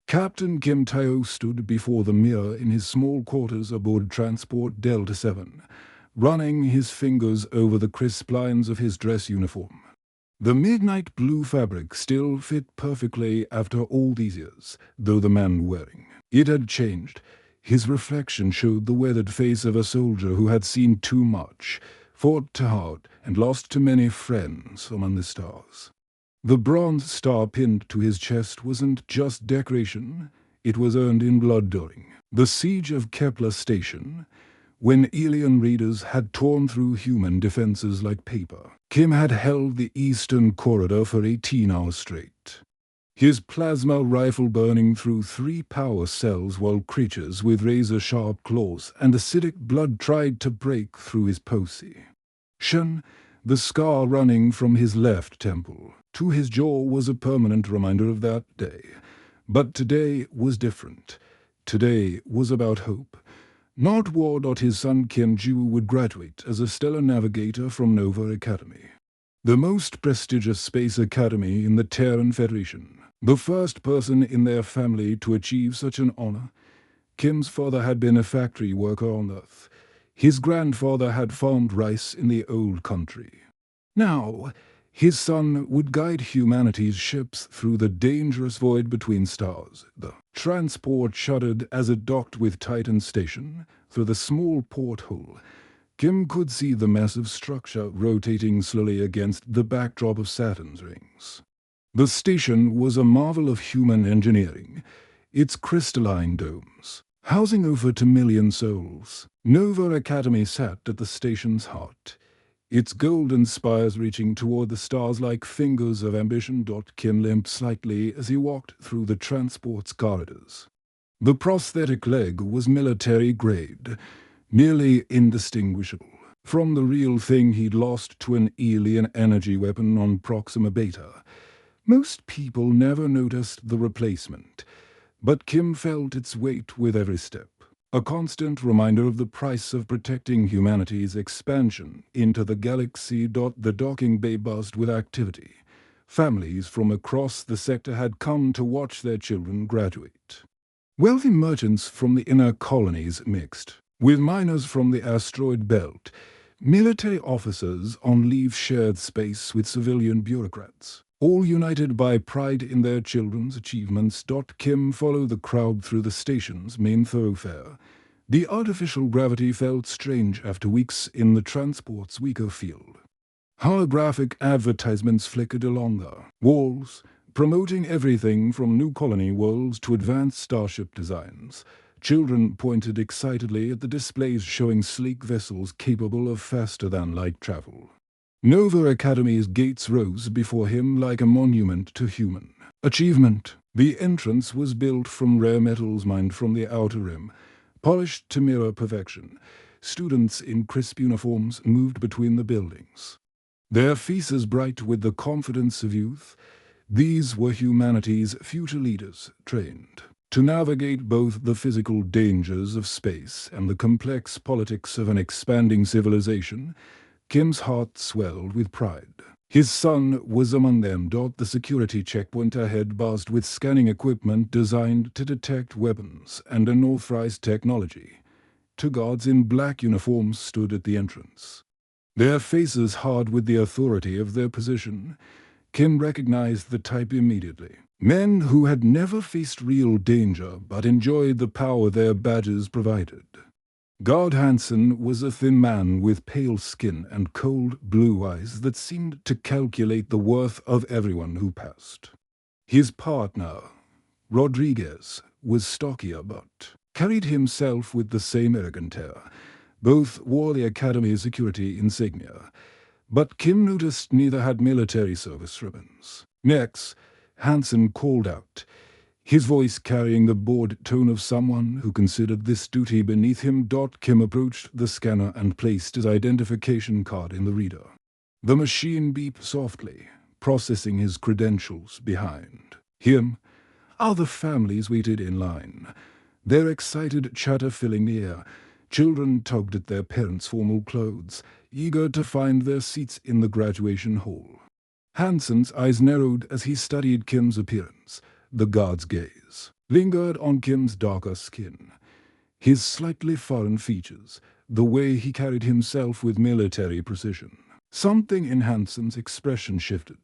Captain Kim Tae-ho stood before the mirror in his small quarters aboard Transport Delta 7, running his fingers over the crisp lines of his dress uniform. The midnight blue fabric still fit perfectly after all these years, though the man wearing it had changed. His reflection showed the weathered face of a soldier who had seen too much, fought too hard, and lost too many friends among the stars. The bronze star pinned to his chest wasn't just decoration, it was earned in blood during the siege of Kepler Station, when alien raiders had torn through human defenses like paper. Kim had held the eastern corridor for 18 hours straight, his plasma rifle burning through 3 power cells while creatures with razor-sharp claws and acidic blood tried to break through his posse. The scar running from his left temple to his jaw was a permanent reminder of that day. But today was different. Today was about hope. Not war. His son Kim Ju would graduate as a stellar navigator from Nova Academy, the most prestigious space academy in the Terran Federation. The first person in their family to achieve such an honor. Kim's father had been a factory worker on Earth. His grandfather had farmed rice in the old country. Now, his son would guide humanity's ships through the dangerous void between stars. The transport shuddered as it docked with Titan Station. Through the small porthole, Kim could see the massive structure rotating slowly against the backdrop of Saturn's rings. The station was a marvel of human engineering, its crystalline domes housing over 2 million souls. Nova Academy sat at the station's heart, its golden spires reaching toward the stars like fingers of ambition. Kim limped slightly as he walked through the transport's corridors. The prosthetic leg was military-grade, nearly indistinguishable from the real thing he'd lost to an alien energy weapon on Proxima Beta. Most people never noticed the replacement, but Kim felt its weight with every step. A constant reminder of the price of protecting humanity's expansion into the galaxy. The docking bay buzzed with activity. Families from across the sector had come to watch their children graduate. Wealthy merchants from the inner colonies mixed with miners from the asteroid belt. Military officers on leave shared space with civilian bureaucrats, all united by pride in their children's achievements. Kim followed the crowd through the station's main thoroughfare. The artificial gravity felt strange after weeks in the transport's weaker field. Holographic advertisements flickered along the walls, promoting everything from new colony worlds to advanced starship designs. Children pointed excitedly at the displays showing sleek vessels capable of faster-than-light travel. Nova Academy's gates rose before him like a monument to human achievement. The entrance was built from rare metals mined from the outer rim, polished to mirror perfection. Students in crisp uniforms moved between the buildings, their faces bright with the confidence of youth. These were humanity's future leaders, trained to navigate both the physical dangers of space and the complex politics of an expanding civilization. Kim's heart swelled with pride. His son was among them. The security checkpoint ahead buzzed with scanning equipment designed to detect weapons and unauthorized technology. 2 guards in black uniforms stood at the entrance, their faces hard with the authority of their position. Kim recognized the type immediately. Men who had never faced real danger but enjoyed the power their badges provided. Guard Hansen was a thin man with pale skin and cold blue eyes that seemed to calculate the worth of everyone who passed. His partner, Rodriguez, was stockier but carried himself with the same arrogant air. Both wore the Academy security insignia, but Kim noticed neither had military service ribbons. Next, Hansen called out, his voice carrying the bored tone of someone who considered this duty beneath him. Kim approached the scanner and placed his identification card in the reader. The machine beeped softly, processing his credentials. Behind him, other families waited in line, their excited chatter filling the air. Children tugged at their parents' formal clothes, eager to find their seats in the graduation hall. Hansen's eyes narrowed as he studied Kim's appearance. The guard's gaze lingered on Kim's darker skin. His slightly foreign features, the way he carried himself with military precision. Something in Hansen's expression shifted,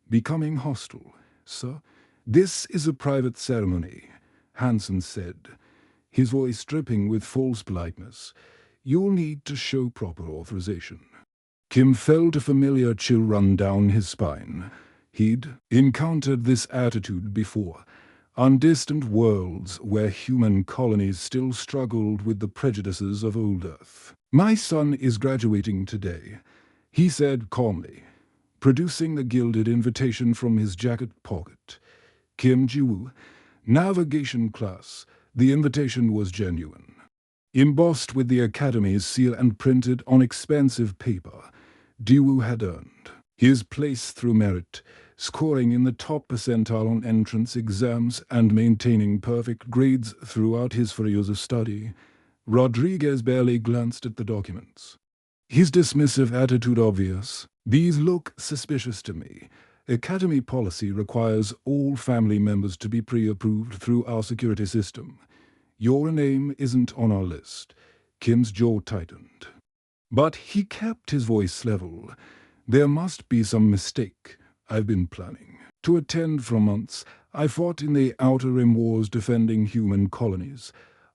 becoming hostile. "Sir, this is a private ceremony," Hansen said, his voice dripping with false politeness. "You'll need to show proper authorization." Kim felt a familiar chill run down his spine. He'd encountered this attitude before, on distant worlds where human colonies still struggled with the prejudices of old Earth. "My son is graduating today," he said calmly, producing the gilded invitation from his jacket pocket. Kim Ji-woo, navigation class. The invitation was genuine. Embossed with the Academy's seal and printed on expensive paper, Ji-woo had earned his place through merit, scoring in the top percentile on entrance exams and maintaining perfect grades throughout his 4 years of study. Rodriguez barely glanced at the documents, his dismissive attitude obvious. "These look suspicious to me. Academy policy requires all family members to be pre-approved through our security system. Your name isn't on our list." Kim's jaw tightened, but he kept his voice level. "There must be some mistake. I've been planning to attend for months. I fought in the Outer Rim Wars defending human colonies.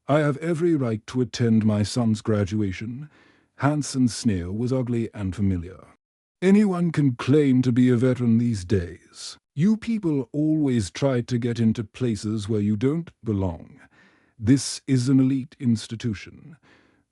I have every right to attend my son's graduation." Hansen's sneer was ugly and familiar. "Anyone can claim to be a veteran these days. You people always try to get into places where you don't belong. This is an elite institution,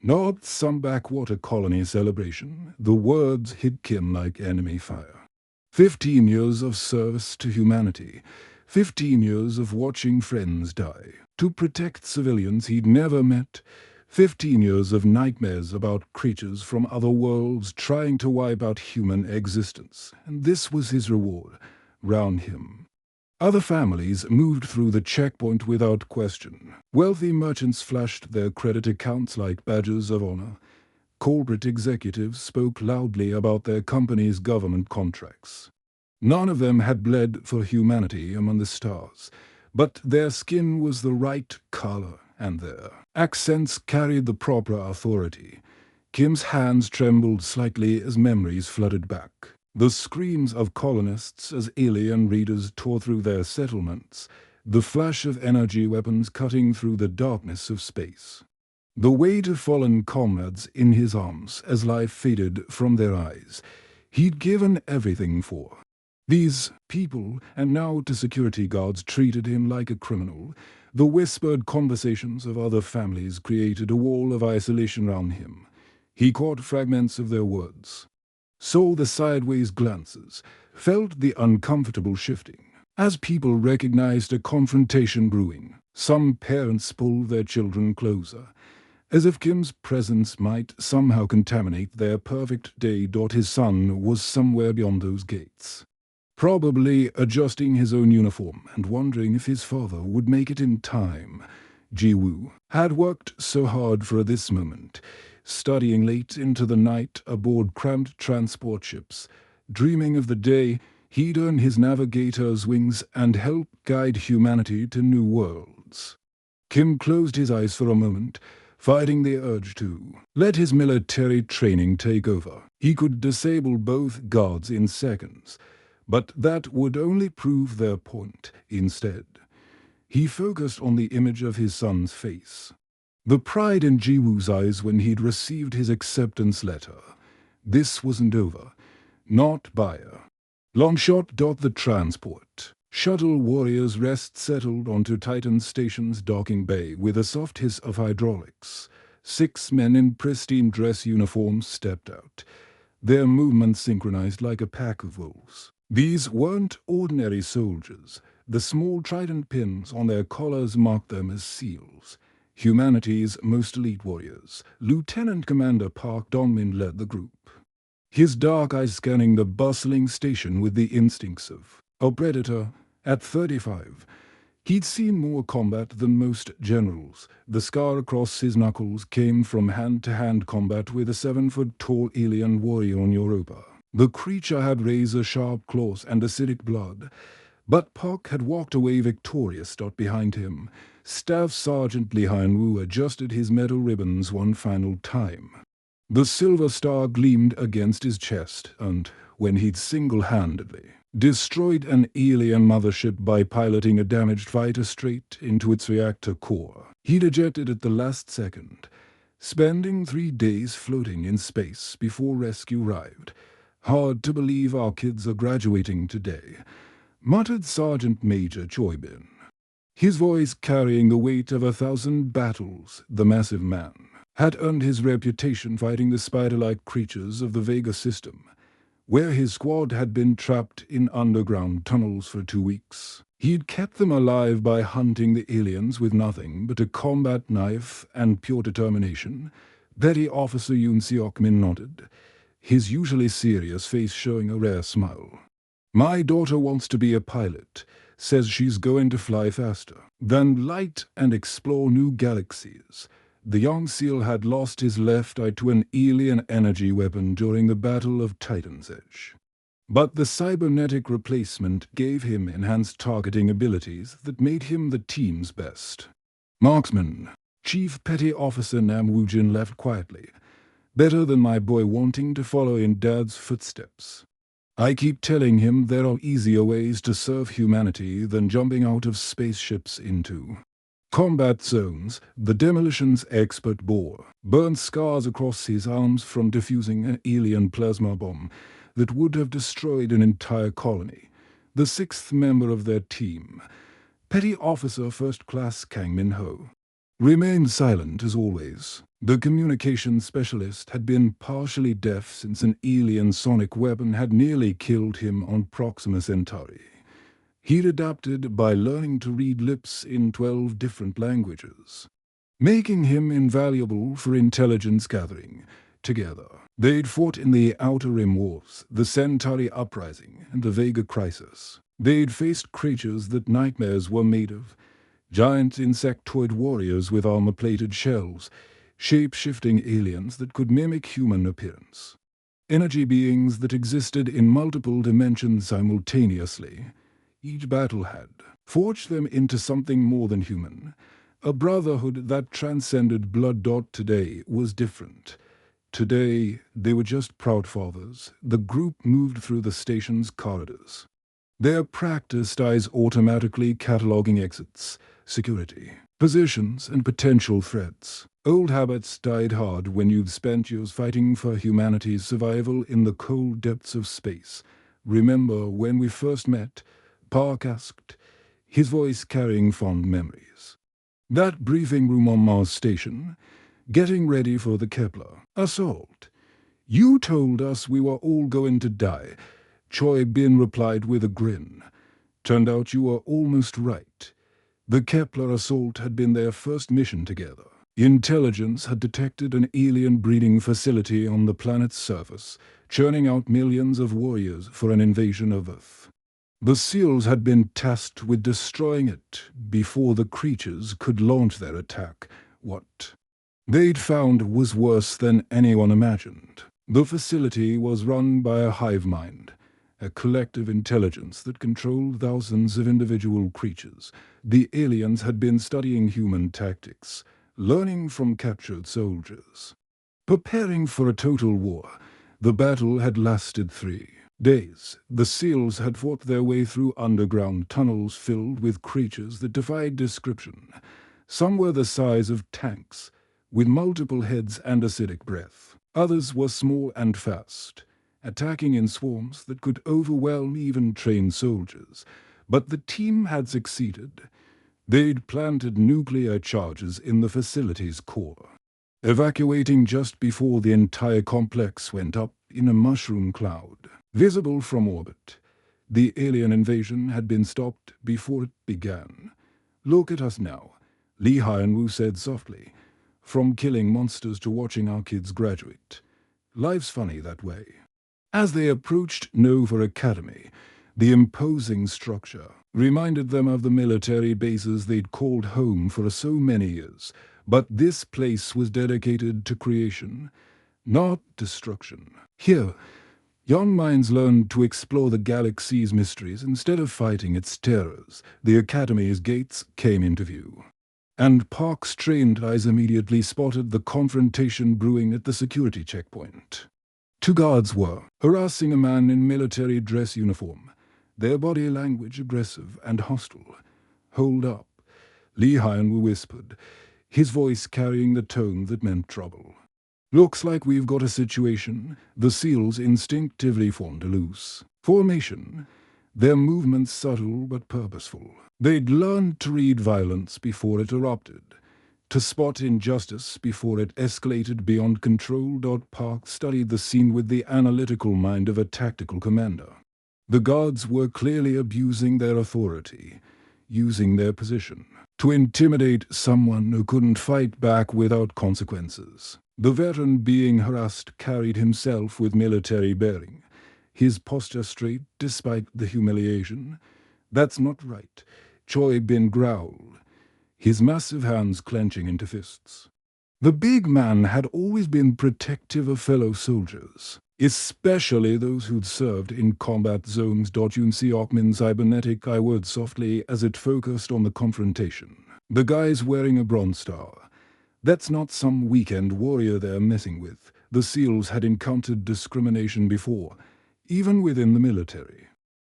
not some backwater colony celebration." The words hit Kim like enemy fire. 15 years of service to humanity. 15 years of watching friends die to protect civilians he'd never met. 15 years of nightmares about creatures from other worlds trying to wipe out human existence. And this was his reward. Round him, other families moved through the checkpoint without question. Wealthy merchants flashed their credit accounts like badges of honor. Corporate executives spoke loudly about their company's government contracts. None of them had bled for humanity among the stars, but their skin was the right color, and their accents carried the proper authority. Kim's hands trembled slightly as memories flooded back. The screams of colonists as alien raiders tore through their settlements, the flash of energy weapons cutting through the darkness of space. The weight of fallen comrades in his arms as life faded from their eyes. He'd given everything for these people, and now the security guards treated him like a criminal. The whispered conversations of other families created a wall of isolation around him. He caught fragments of their words, saw the sideways glances, felt the uncomfortable shifting. As people recognized a confrontation brewing, some parents pulled their children closer, as if Kim's presence might somehow contaminate their perfect day. His son was somewhere beyond those gates, probably adjusting his own uniform and wondering if his father would make it in time. Ji-woo had worked so hard for this moment, studying late into the night aboard cramped transport ships, dreaming of the day he'd earn his navigator's wings and help guide humanity to new worlds. Kim closed his eyes for a moment, fighting the urge to let his military training take over. He could disable both guards in seconds, but that would only prove their point. Instead, he focused on the image of his son's face, the pride in Ji-woo's eyes when he'd received his acceptance letter. This wasn't over. Not by a long shot. The transport shuttle warriors rest settled onto Titan Station's docking bay with a soft hiss of hydraulics. 6 men in pristine dress uniforms stepped out, their movements synchronized like a pack of wolves. These weren't ordinary soldiers. The small trident pins on their collars marked them as SEALs, humanity's most elite warriors. Lieutenant Commander Park Dong-min led the group, his dark eyes scanning the bustling station with the instincts of a predator. At 35, he'd seen more combat than most generals. The scar across his knuckles came from hand-to-hand combat with a 7-foot-tall alien warrior on Europa. The creature had razor-sharp claws and acidic blood, But Park had walked away victorious. Behind him, Staff Sergeant Li Hanwu adjusted his metal ribbons one final time. The silver star gleamed against his chest, and when he'd single-handedly destroyed an alien mothership by piloting a damaged fighter straight into its reactor core, he'd ejected at the last second, spending 3 days floating in space before rescue arrived. "Hard to believe our kids are graduating today," muttered Sergeant Major Choi Bin, his voice carrying the weight of 1,000 battles. The massive man had earned his reputation fighting the spider-like creatures of the Vega system, where his squad had been trapped in underground tunnels for 2 weeks. He'd kept them alive by hunting the aliens with nothing but a combat knife and pure determination. Petty Officer Yoon Seok-min nodded, his usually serious face showing a rare smile. "My daughter wants to be a pilot, says she's going to fly faster than light and explore new galaxies." The young SEAL had lost his left eye to an alien energy weapon during the Battle of Titan's Edge, but the cybernetic replacement gave him enhanced targeting abilities that made him the team's best marksman. Chief Petty Officer Nam Woo-jin left quietly. "Better than my boy wanting to follow in Dad's footsteps. I keep telling him there are easier ways to serve humanity than jumping out of spaceships into combat zones." The demolitions expert bore burn scars across his arms from defusing an alien plasma bomb that would have destroyed an entire colony. The 6th member of their team, Petty Officer First Class Kang Min-ho, remained silent as always. The communications specialist had been partially deaf since an alien sonic weapon had nearly killed him on Proxima Centauri. He'd adapted by learning to read lips in 12 different languages, making him invaluable for intelligence gathering. Together, they'd fought in the Outer Rim Wars, the Centauri Uprising, and the Vega Crisis. They'd faced creatures that nightmares were made of, giant insectoid warriors with armor-plated shells, shape-shifting aliens that could mimic human appearance, energy beings that existed in multiple dimensions simultaneously. Each battle had forged them into something more than human, a brotherhood that transcended blood. Today was different. Today, they were just proud fathers. The group moved through the station's corridors, their practiced eyes automatically cataloging exits, security, positions, and potential threats. Old habits died hard when you've spent years fighting for humanity's survival in the cold depths of space. "Remember when we first met?" Park asked, his voice carrying fond memories. "That briefing room on Mars Station, getting ready for the Kepler assault. You told us we were all going to die." Choi Bin replied with a grin. "Turned out you were almost right." The Kepler assault had been their first mission together. Intelligence had detected an alien breeding facility on the planet's surface, churning out millions of warriors for an invasion of Earth. The SEALs had been tasked with destroying it before the creatures could launch their attack. What they'd found was worse than anyone imagined. The facility was run by a hive mind, a collective intelligence that controlled thousands of individual creatures. The aliens had been studying human tactics, learning from captured soldiers, preparing for a total war. The battle had lasted 3 days. The SEALs had fought their way through underground tunnels filled with creatures that defied description. Some were the size of tanks, with multiple heads and acidic breath. Others were small and fast, attacking in swarms that could overwhelm even trained soldiers. But the team had succeeded. They'd planted nuclear charges in the facility's core, evacuating just before the entire complex went up in a mushroom cloud. Visible from orbit, the alien invasion had been stopped before it began. "Look at us now," Lee Hyun-woo said softly. "From killing monsters to watching our kids graduate. Life's funny that way." As they approached Nova Academy, the imposing structure reminded them of the military bases they'd called home for so many years. But this place was dedicated to creation, not destruction. Here, Young minds learned to explore the galaxy's mysteries instead of fighting its terrors. The Academy's gates came into view. And Park's trained eyes immediately spotted the confrontation brewing at the security checkpoint. Two guards were harassing a man in military dress uniform, their body language aggressive and hostile. "Hold up," Lee Hyun whispered, his voice carrying the tone that meant trouble. "Looks like we've got a situation." The SEALs instinctively formed a loose formation, their movements subtle but purposeful. They'd learned to read violence before it erupted, to spot injustice before it escalated beyond control. Park studied the scene with the analytical mind of a tactical commander. The guards were clearly abusing their authority, using their position to intimidate someone who couldn't fight back without consequences. The veteran being harassed carried himself with military bearing, his posture straight despite the humiliation. "That's not right," Choi Bin growled, his massive hands clenching into fists. The big man had always been protective of fellow soldiers, especially those who'd served in combat zones. Yoon Seok-min's cybernetic eye whirred softly as it focused on the confrontation. The guy's wearing a Bronze Star. That's not some weekend warrior they're messing with. The SEALs had encountered discrimination before, even within the military.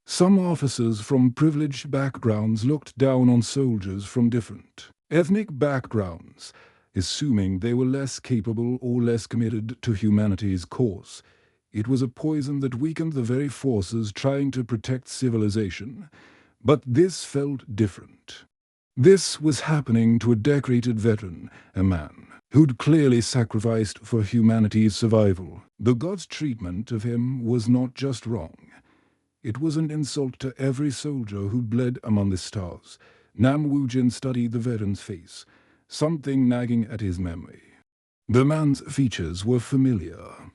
Some officers from privileged backgrounds looked down on soldiers from different ethnic backgrounds, assuming they were less capable or less committed to humanity's cause. It was a poison that weakened the very forces trying to protect civilization. But this felt different. This was happening to a decorated veteran, a man who'd clearly sacrificed for humanity's survival. The gods' treatment of him was not just wrong. It was an insult to every soldier who bled among the stars. Nam Woo-jin studied the veteran's face, something nagging at his memory. The man's features were familiar.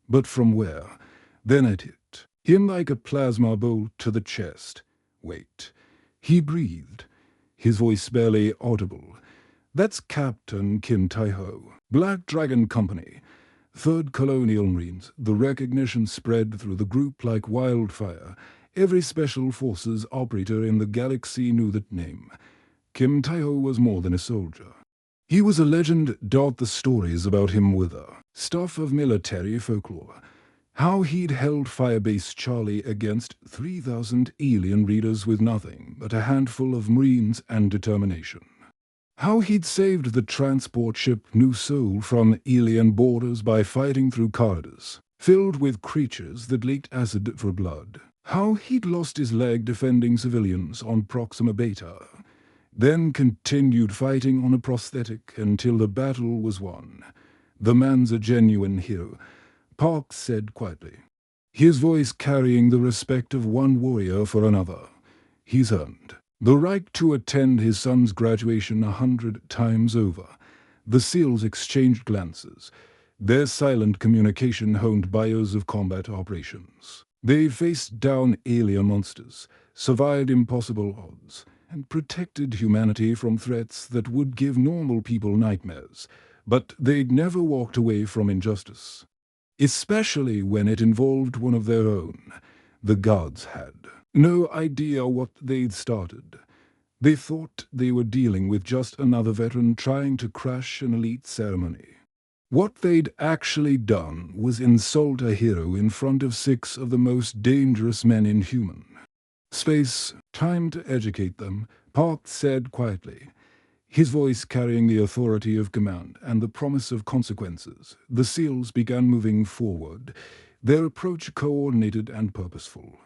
But from where? Then it hit him like a plasma bolt to the chest. Wait. He breathed, his voice barely audible. "That's Captain Kim Tae-ho, Black Dragon Company, 3rd Colonial Marines." The recognition spread through the group like wildfire. Every Special Forces operator in the galaxy knew that name. Kim Tae-ho was more than a soldier. He was a legend. The stories about him wither, stuff of military folklore. How he'd held Firebase Charlie against 3,000 alien readers with nothing but a handful of Marines and determination. How he'd saved the transport ship New Seoul from alien borders by fighting through corridors filled with creatures that leaked acid for blood. How he'd lost his leg defending civilians on Proxima Beta, then continued fighting on a prosthetic until the battle was won. "The man's a genuine hero," Park said quietly, his voice carrying the respect of one warrior for another. "He's earned the right to attend his son's graduation 100 times over." The SEALs exchanged glances, their silent communication honed by years of combat operations. They faced down alien monsters, survived impossible odds, and protected humanity from threats that would give normal people nightmares. But they'd never walked away from injustice, especially when it involved one of their own. The gods had no idea what they'd started. They thought they were dealing with just another veteran trying to crash an elite ceremony. What they'd actually done was insult a hero in front of 6 of the most dangerous men in human space. "Time to educate them," Park said quietly, his voice carrying the authority of command and the promise of consequences. The SEALs began moving forward, their approach coordinated and purposeful.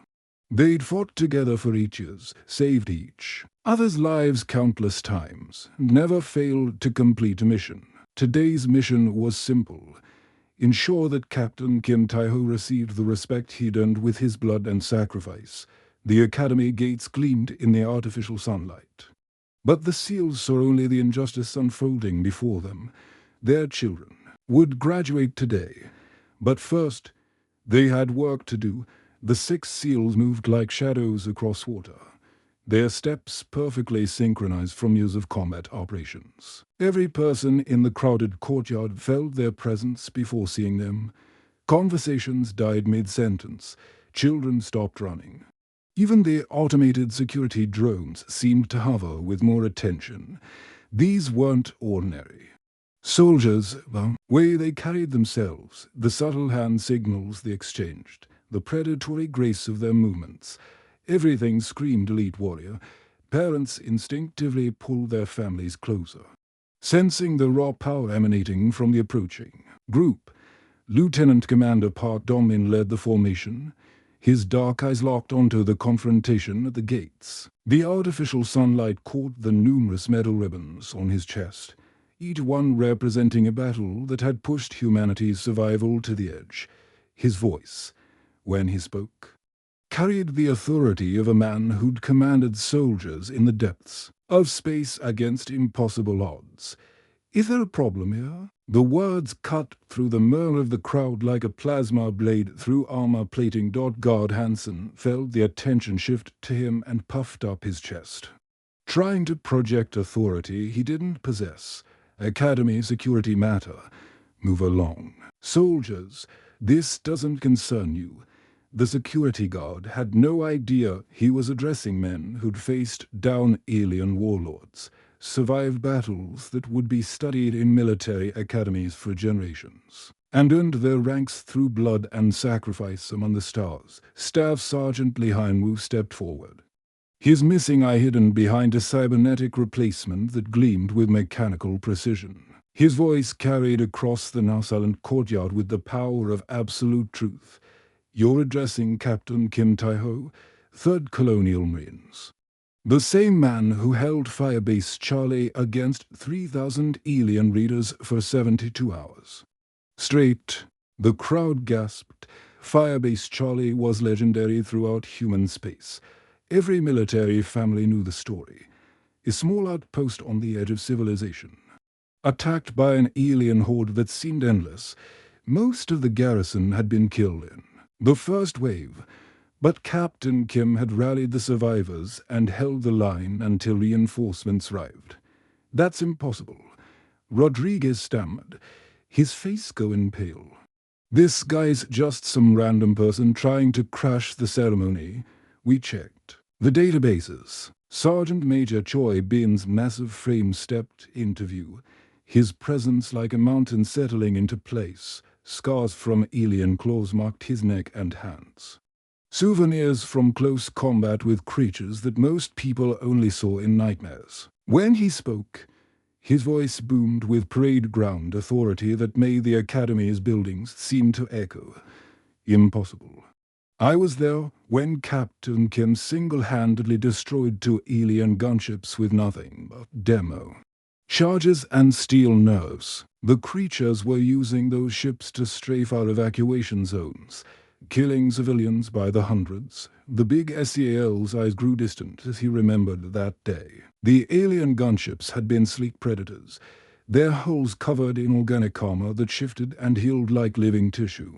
They'd fought together for each years, saved each other's lives countless times, never failed to complete a mission. Today's mission was simple: ensure that Captain Kim Tae-ho received the respect he'd earned with his blood and sacrifice. The Academy gates gleamed in the artificial sunlight. But the SEALs saw only the injustice unfolding before them. Their children would graduate today. But first, they had work to do. The 6 SEALs moved like shadows across water, their steps perfectly synchronized from years of combat operations. Every person in the crowded courtyard felt their presence before seeing them. Conversations died mid-sentence. Children stopped running. Even the automated security drones seemed to hover with more attention. These weren't ordinary. Soldiers, the way they carried themselves, the subtle hand signals they exchanged, the predatory grace of their movements. Everything screamed elite warrior. Parents instinctively pulled their families closer. Sensing the raw power emanating from the approaching group, Lieutenant Commander Park Dong-min led the formation. His dark eyes locked onto the confrontation at the gates. The artificial sunlight caught the numerous metal ribbons on his chest, each one representing a battle that had pushed humanity's survival to the edge. His voice, when he spoke, carried the authority of a man who'd commanded soldiers in the depths of space against impossible odds. "Is there a problem here?" The words cut through the murmur of the crowd like a plasma blade through armor plating. Guard Hansen felt the attention shift to him and puffed up his chest, trying to project authority he didn't possess. "Academy security matter. Move along. Soldiers, this doesn't concern you." The security guard had no idea he was addressing men who'd faced down alien warlords, survived battles that would be studied in military academies for generations, and earned their ranks through blood and sacrifice among the stars. Staff Sergeant Lee Han-woo stepped forward, his missing eye hidden behind a cybernetic replacement that gleamed with mechanical precision. His voice carried across the now silent courtyard with the power of absolute truth. "You're addressing Captain Kim Tae-ho, 3rd Colonial Marines. The same man who held Firebase Charlie against 3,000 alien readers for 72 hours. Straight, the crowd gasped. Firebase Charlie was legendary throughout human space. Every military family knew the story. A small outpost on the edge of civilization, attacked by an alien horde that seemed endless. Most of the garrison had been killed in the first wave, but Captain Kim had rallied the survivors and held the line until reinforcements arrived. "That's impossible," Rodriguez stammered, his face going pale. "This guy's just some random person trying to crash the ceremony. We checked the databases." Sergeant Major Choi Bin's massive frame stepped into view, his presence like a mountain settling into place. Scars from alien claws marked his neck and hands. Souvenirs from close combat with creatures that most people only saw in nightmares. When he spoke, his voice boomed with parade ground authority that made the Academy's buildings seem to echo. "Impossible. I was there when Captain Kim single-handedly destroyed 2 alien gunships with nothing but demo charges and steel nerves. The creatures were using those ships to strafe our evacuation zones, killing civilians by the hundreds." The big SEAL's eyes grew distant as he remembered that day. The alien gunships had been sleek predators, their hulls covered in organic armor that shifted and healed like living tissue.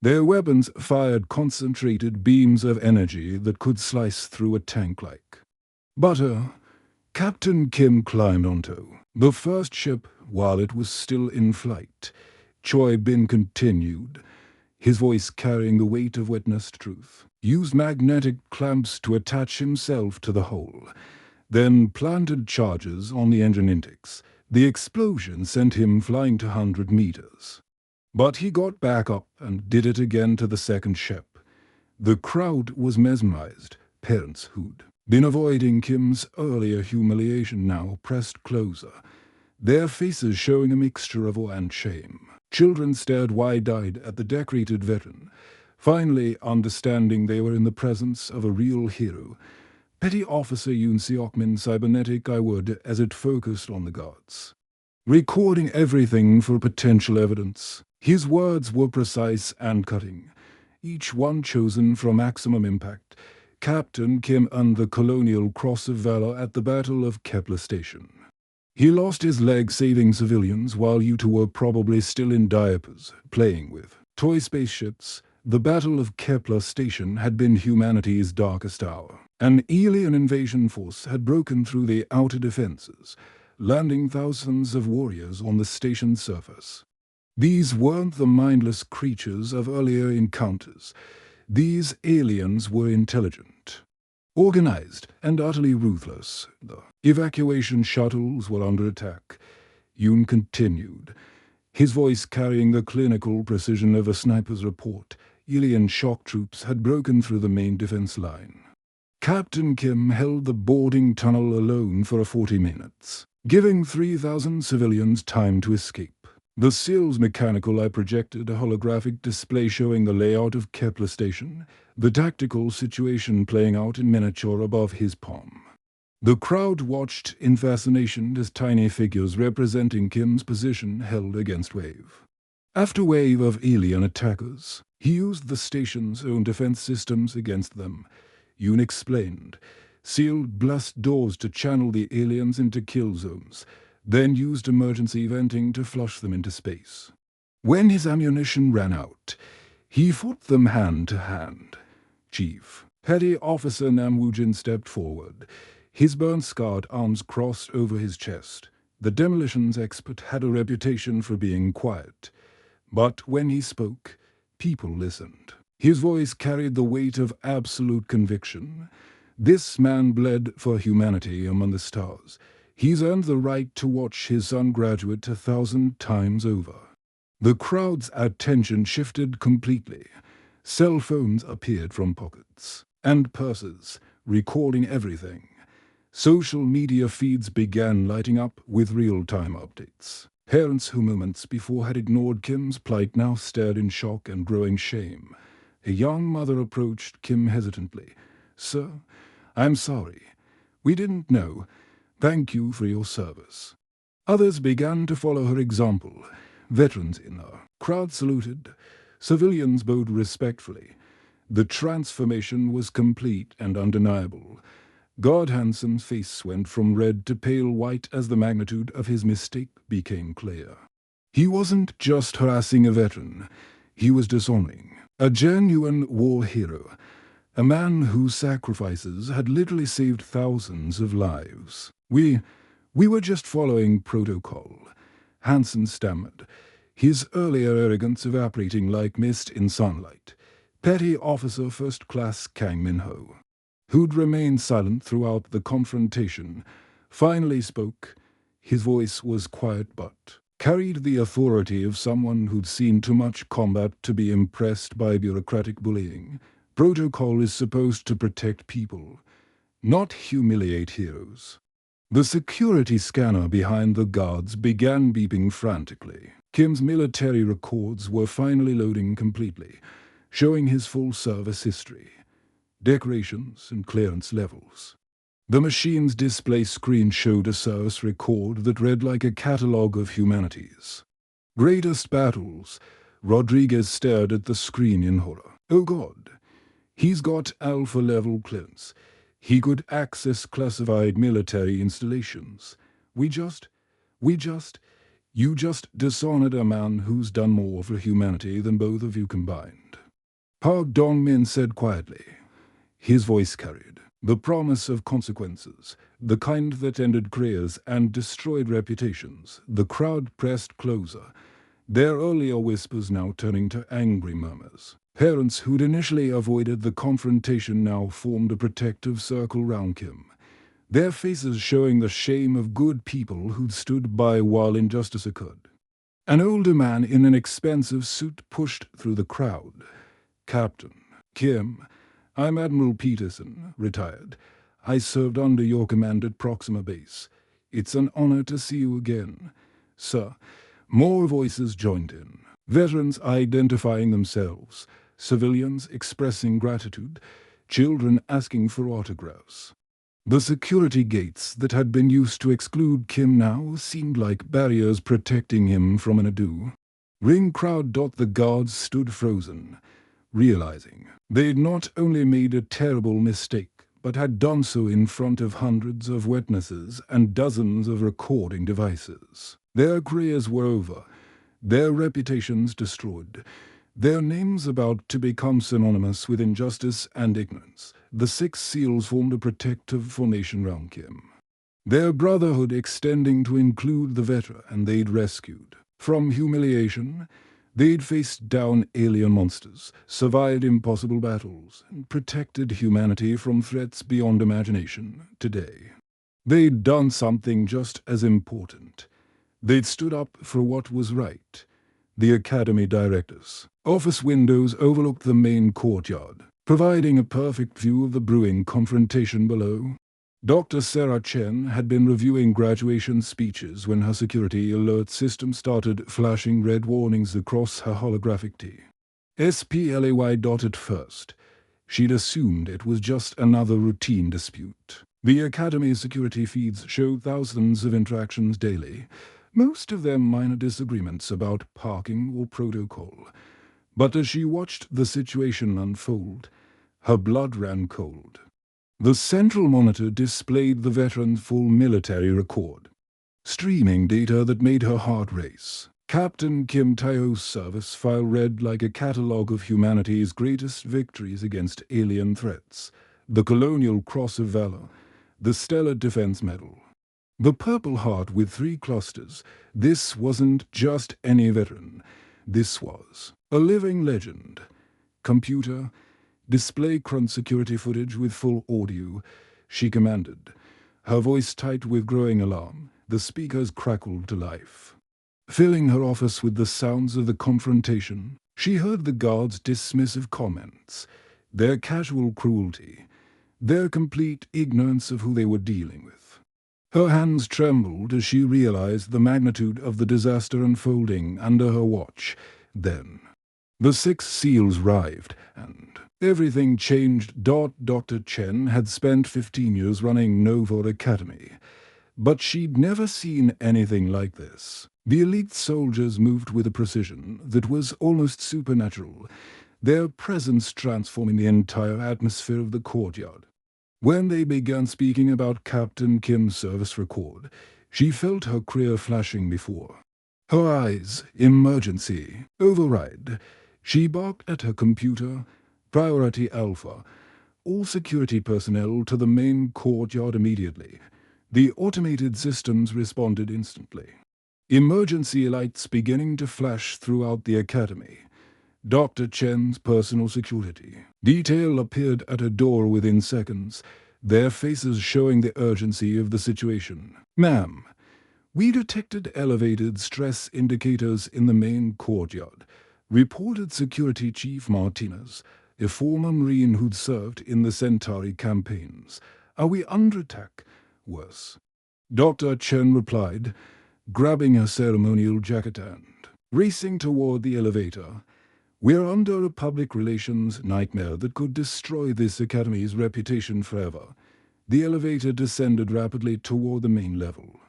Their weapons fired concentrated beams of energy that could slice through a tank like butter. Captain Kim climbed onto the first ship while it was still in flight. Choi Bin continued, his voice carrying the weight of witnessed truth. "Used magnetic clamps to attach himself to the hull, then planted charges on the engine intakes. The explosion sent him flying to 100 meters. But he got back up and did it again to the second ship." The crowd was mesmerized. Parents who'd been avoiding Kim's earlier humiliation now pressed closer, their faces showing a mixture of awe and shame. Children stared wide-eyed at the decorated veteran, finally understanding they were in the presence of a real hero. Petty Officer Yoon Seok-min cybernetic eyeword as it focused on the guards, recording everything for potential evidence. His words were precise and cutting, each one chosen for maximum impact. Captain Kim earned the Colonial Cross of Valor at the Battle of Kepler Station. He lost his leg saving civilians while you two were probably still in diapers, playing with toy spaceships. The Battle of Kepler Station had been humanity's darkest hour. An alien invasion force had broken through the outer defenses, landing thousands of warriors on the station's surface. These weren't the mindless creatures of earlier encounters. These aliens were intelligent, organized, and utterly ruthless. The evacuation shuttles were under attack. Yoon continued, his voice carrying the clinical precision of a sniper's report. Alien shock troops had broken through the main defense line. Captain Kim held the boarding tunnel alone for 40 minutes, giving 3,000 civilians time to escape. The SEAL's mechanical eye projected a holographic display showing the layout of Kepler Station, the tactical situation playing out in miniature above his palm. The crowd watched in fascination as tiny figures representing Kim's position held against wave. After wave of alien attackers, he used the station's own defense systems against them. Yoon explained, sealed blast doors to channel the aliens into kill zones, then used emergency venting to flush them into space. When his ammunition ran out, he fought them hand to hand. Chief Petty Officer Nam Woo-jin stepped forward, his burn-scarred arms crossed over his chest. The demolitions expert had a reputation for being quiet, but when he spoke, people listened. His voice carried the weight of absolute conviction. This man bled for humanity among the stars. He's earned the right to watch his son graduate 1,000 times over. The crowd's attention shifted completely. Cell phones appeared from pockets, and purses, recording everything. Social media feeds began lighting up with real-time updates. Parents who moments before had ignored Kim's plight now stared in shock and growing shame. A young mother approached Kim hesitantly. "Sir, I'm sorry. We didn't know. Thank you for your service." Others began to follow her example. Veterans in the crowd saluted. Civilians bowed respectfully. The transformation was complete and undeniable. God Hanson's face went from red to pale white as the magnitude of his mistake became clear. He wasn't just harassing a veteran. He was dishonoring a genuine war hero, a man whose sacrifices had literally saved thousands of lives. We were just following protocol," Hanson stammered, his earlier arrogance evaporating like mist in sunlight. Petty Officer First Class Kang Min-ho, who'd remained silent throughout the confrontation, finally spoke. His voice was quiet but carried the authority of someone who'd seen too much combat to be impressed by bureaucratic bullying. Protocol is supposed to protect people, not humiliate heroes. The security scanner behind the guards began beeping frantically. Kim's military records were finally loading completely, showing his full service history, decorations and clearance levels. The machine's display screen showed a service record that read like a catalogue of humanities. Greatest battles. Rodriguez stared at the screen in horror. Oh God, he's got alpha-level clearance. He could access classified military installations. You just dishonored a man who's done more for humanity than both of you combined. Park Dong-min said quietly. His voice carried the promise of consequences, the kind that ended careers and destroyed reputations. The crowd pressed closer, their earlier whispers now turning to angry murmurs. Parents who'd initially avoided the confrontation now formed a protective circle round Kim, their faces showing the shame of good people who'd stood by while injustice occurred. An older man in an expensive suit pushed through the crowd. "Captain Kim, I'm Admiral Peterson, retired. I served under your command at Proxima Base. It's an honor to see you again, sir." More voices joined in, veterans identifying themselves, civilians expressing gratitude, children asking for autographs. The security gates that had been used to exclude Kim now seemed like barriers protecting him from an ado. Ring crowd. The guards stood frozen, realizing they'd not only made a terrible mistake, but had done so in front of hundreds of witnesses and dozens of recording devices. Their careers were over, their reputations destroyed, their names about to become synonymous with injustice and ignorance. The 6 SEALs formed a protective formation round Kim, their brotherhood extending to include the veteran they'd rescued. From humiliation, they'd faced down alien monsters, survived impossible battles, and protected humanity from threats beyond imagination. Today, they'd done something just as important. They'd stood up for what was right. The Academy directors' office windows overlooked the main courtyard, providing a perfect view of the brewing confrontation below. Dr. Sarah Chen had been reviewing graduation speeches when her security alert system started flashing red warnings across her holographic T. SPLAY. At first, she'd assumed it was just another routine dispute. The Academy's security feeds show thousands of interactions daily, most of them minor disagreements about parking or protocol. But as she watched the situation unfold, her blood ran cold. The central monitor displayed the veteran's full military record, streaming data that made her heart race. Captain Kim Taeho's service file read like a catalogue of humanity's greatest victories against alien threats: the Colonial Cross of Valor, the Stellar Defense Medal, the Purple Heart with 3 clusters. This wasn't just any veteran. This was a living legend. Computer, display current security footage with full audio, she commanded. Her voice tight with growing alarm, the speakers crackled to life. Filling her office with the sounds of the confrontation, she heard the guards' dismissive comments, their casual cruelty, their complete ignorance of who they were dealing with. Her hands trembled as she realized the magnitude of the disaster unfolding under her watch. Then, the 6 SEALs arrived, and everything changed. Dr. Chen had spent 15 years running Nova Academy, but she'd never seen anything like this. The elite soldiers moved with a precision that was almost supernatural, their presence transforming the entire atmosphere of the courtyard. When they began speaking about Captain Kim's service record, she felt her career flashing before her eyes. Emergency override. She barked at her computer. Priority Alpha. All security personnel to the main courtyard immediately. The automated systems responded instantly. Emergency lights beginning to flash throughout the Academy. Dr. Chen's personal security detail appeared at her door within seconds, their faces showing the urgency of the situation. "Ma'am, we detected elevated stress indicators in the main courtyard," reported Security Chief Martinez, a former Marine who'd served in the Centauri campaigns. "Are we under attack? Worse?" Dr. Chen replied, grabbing her ceremonial jacket and racing toward the elevator. "We're under a public relations nightmare that could destroy this Academy's reputation forever." The elevator descended rapidly toward the main level.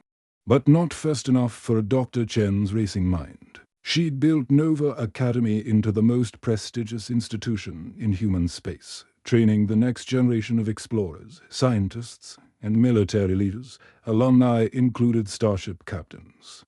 But not fast enough for Dr. Chen's racing mind. She'd built Nova Academy into the most prestigious institution in human space, training the next generation of explorers, scientists, and military leaders. Alumni included starship captains,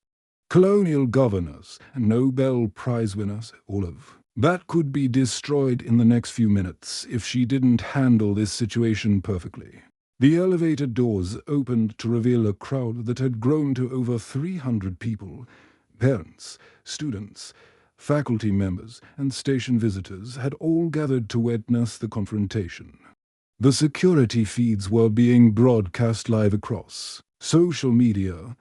colonial governors, and Nobel Prize winners, all of that could be destroyed in the next few minutes if she didn't handle this situation perfectly. The elevator doors opened to reveal a crowd that had grown to over 300 people. Parents, students, faculty members, and station visitors had all gathered to witness the confrontation. The security feeds were being broadcast live across social media,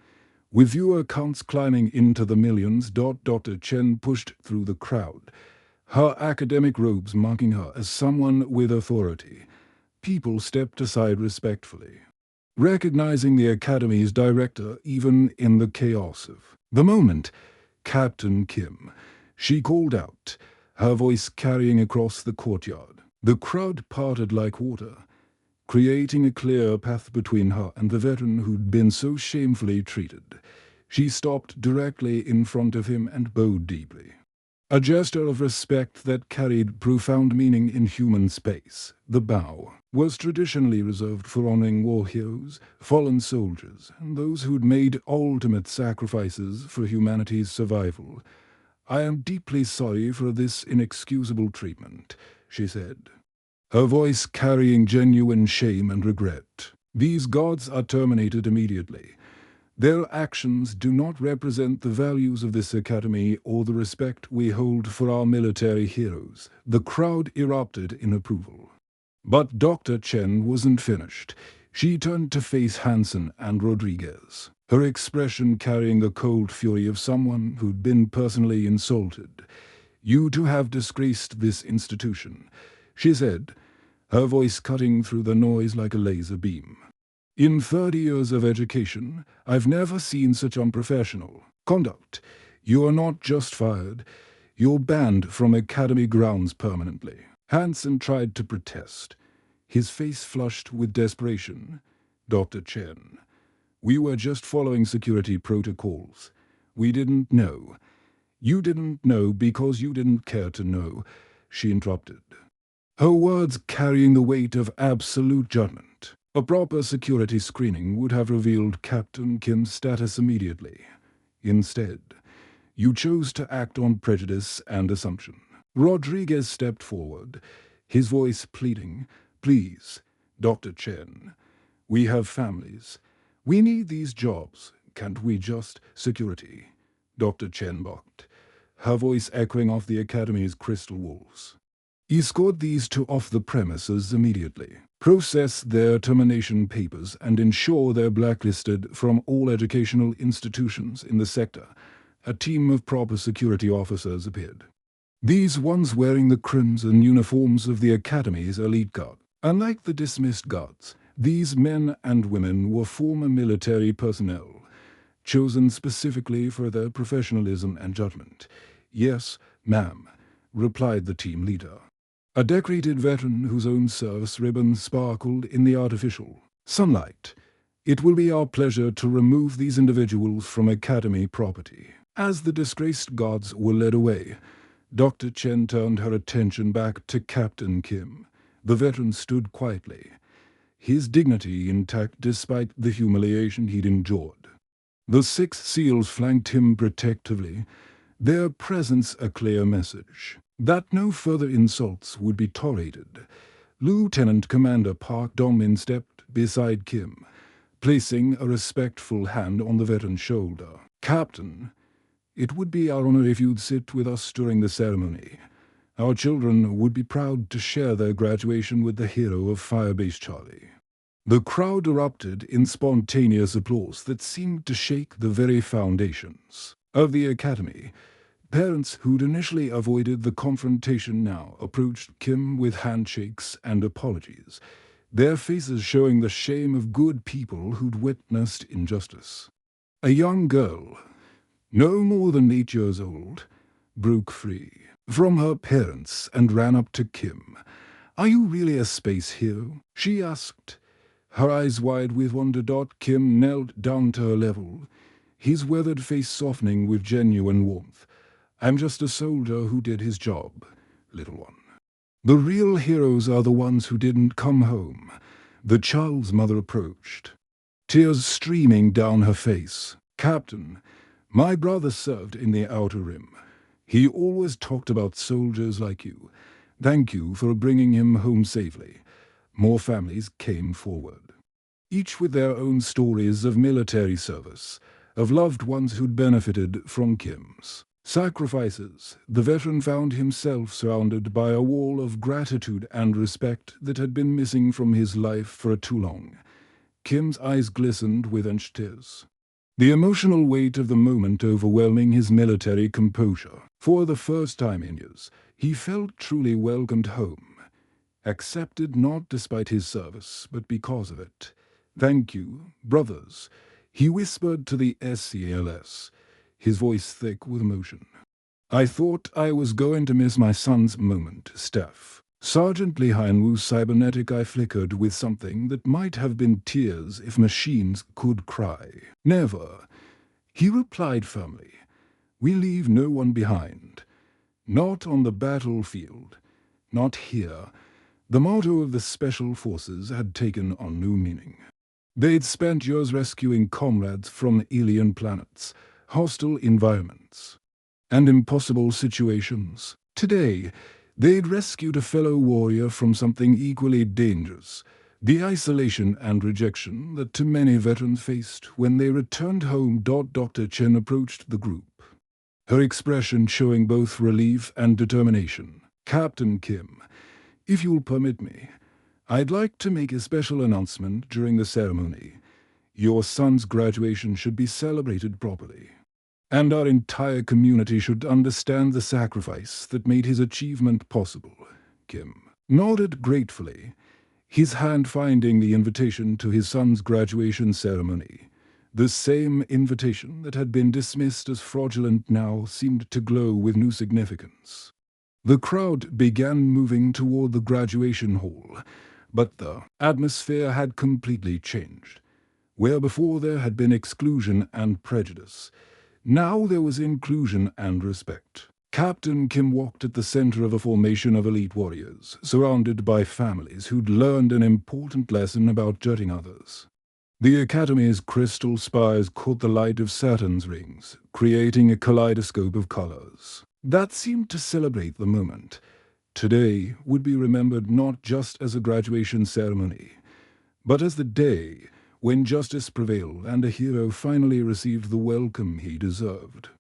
with viewer counts climbing into the millions. Dr. Chen pushed through the crowd, her academic robes marking her as someone with authority. People stepped aside respectfully, recognizing the Academy's director even in the chaos of the moment. "Captain Kim," she called out, her voice carrying across the courtyard. The crowd parted like water, creating a clear path between her and the veteran who'd been so shamefully treated. She stopped directly in front of him and bowed deeply, a gesture of respect that carried profound meaning in human space. The bow was traditionally reserved for honoring war heroes, fallen soldiers, and those who'd made ultimate sacrifices for humanity's survival. "I am deeply sorry for this inexcusable treatment," she said, her voice carrying genuine shame and regret. "These guards are terminated immediately. Their actions do not represent the values of this academy or the respect we hold for our military heroes." The crowd erupted in approval. But Dr. Chen wasn't finished. She turned to face Hansen and Rodriguez, her expression carrying the cold fury of someone who'd been personally insulted. "You two have disgraced this institution," she said, her voice cutting through the noise like a laser beam. "In 30 years of education, I've never seen such unprofessional conduct. You are not just fired, you're banned from academy grounds permanently." Hansen tried to protest, his face flushed with desperation. "Dr. Chen, we were just following security protocols. We didn't know." "You didn't know because you didn't care to know," she interrupted, her words carrying the weight of absolute judgment. A proper security screening would have revealed Captain Kim's status immediately. Instead, you chose to act on prejudice and assumption. Rodriguez stepped forward, his voice pleading, "Please, Dr. Chen, we have families. We need these jobs. Can't we just security?" Dr. Chen mocked, her voice echoing off the academy's crystal walls. "Escort these two off the premises immediately. Process their termination papers and ensure they're blacklisted from all educational institutions in the sector." A team of proper security officers appeared. These ones wearing the crimson uniforms of the Academy's elite guard. Unlike the dismissed guards, these men and women were former military personnel, chosen specifically for their professionalism and judgment. "Yes, ma'am," replied the team leader, a decorated veteran whose own service ribbon sparkled in the artificial sunlight. "It will be our pleasure to remove these individuals from Academy property." As the disgraced guards were led away, Dr. Chen turned her attention back to Captain Kim. The veteran stood quietly, his dignity intact despite the humiliation he'd endured. The 6 SEALs flanked him protectively, their presence a clear message that no further insults would be tolerated. Lieutenant Commander Park Dong-min stepped beside Kim, placing a respectful hand on the veteran's shoulder. "Captain, it would be our honor if you'd sit with us during the ceremony. Our children would be proud to share their graduation with the hero of Firebase Charlie." The crowd erupted in spontaneous applause that seemed to shake the very foundations of the academy. Parents who'd initially avoided the confrontation now approached Kim with handshakes and apologies, their faces showing the shame of good people who'd witnessed injustice. A young girl, no more than 8 years old, broke free from her parents and ran up to Kim. "Are you really a space hero?" she asked, her eyes wide with wonder. Kim knelt down to her level, his weathered face softening with genuine warmth. "I'm just a soldier who did his job, little one. The real heroes are the ones who didn't come home." The child's mother approached, tears streaming down her face. "Captain, my brother served in the Outer Rim. He always talked about soldiers like you. Thank you for bringing him home safely." More families came forward, each with their own stories of military service, of loved ones who'd benefited from Kim's sacrifices. The veteran found himself surrounded by a wall of gratitude and respect that had been missing from his life for too long. Kim's eyes glistened with tears, the emotional weight of the moment overwhelming his military composure. For the first time in years, he felt truly welcomed home, accepted not despite his service, but because of it. "Thank you, brothers," he whispered to the SCLS, his voice thick with emotion. "I thought I was going to miss my son's moment, Steph." Sergeant Lee Hyun-woo's cybernetic eye flickered with something that might have been tears if machines could cry. "Never," he replied firmly. "We leave no one behind. Not on the battlefield. Not here." The motto of the Special Forces had taken on new meaning. They'd spent years rescuing comrades from alien planets, hostile environments, and impossible situations. Today, they'd rescued a fellow warrior from something equally dangerous, The isolation and rejection that too many veterans faced when they returned home. Dr. Chen approached the group, her expression showing both relief and determination. "Captain Kim, if you'll permit me, I'd like to make a special announcement during the ceremony. Your son's graduation should be celebrated properly, and our entire community should understand the sacrifice that made his achievement possible." Kim nodded gratefully, his hand finding the invitation to his son's graduation ceremony. The same invitation that had been dismissed as fraudulent now seemed to glow with new significance. The crowd began moving toward the graduation hall, but the atmosphere had completely changed. Where before there had been exclusion and prejudice, now there was inclusion and respect. Captain Kim walked at the center of a formation of elite warriors, surrounded by families who'd learned an important lesson about judging others. The Academy's crystal spires caught the light of Saturn's rings, creating a kaleidoscope of colors that seemed to celebrate the moment. Today would be remembered not just as a graduation ceremony, but as the day when justice prevailed and a hero finally received the welcome he deserved.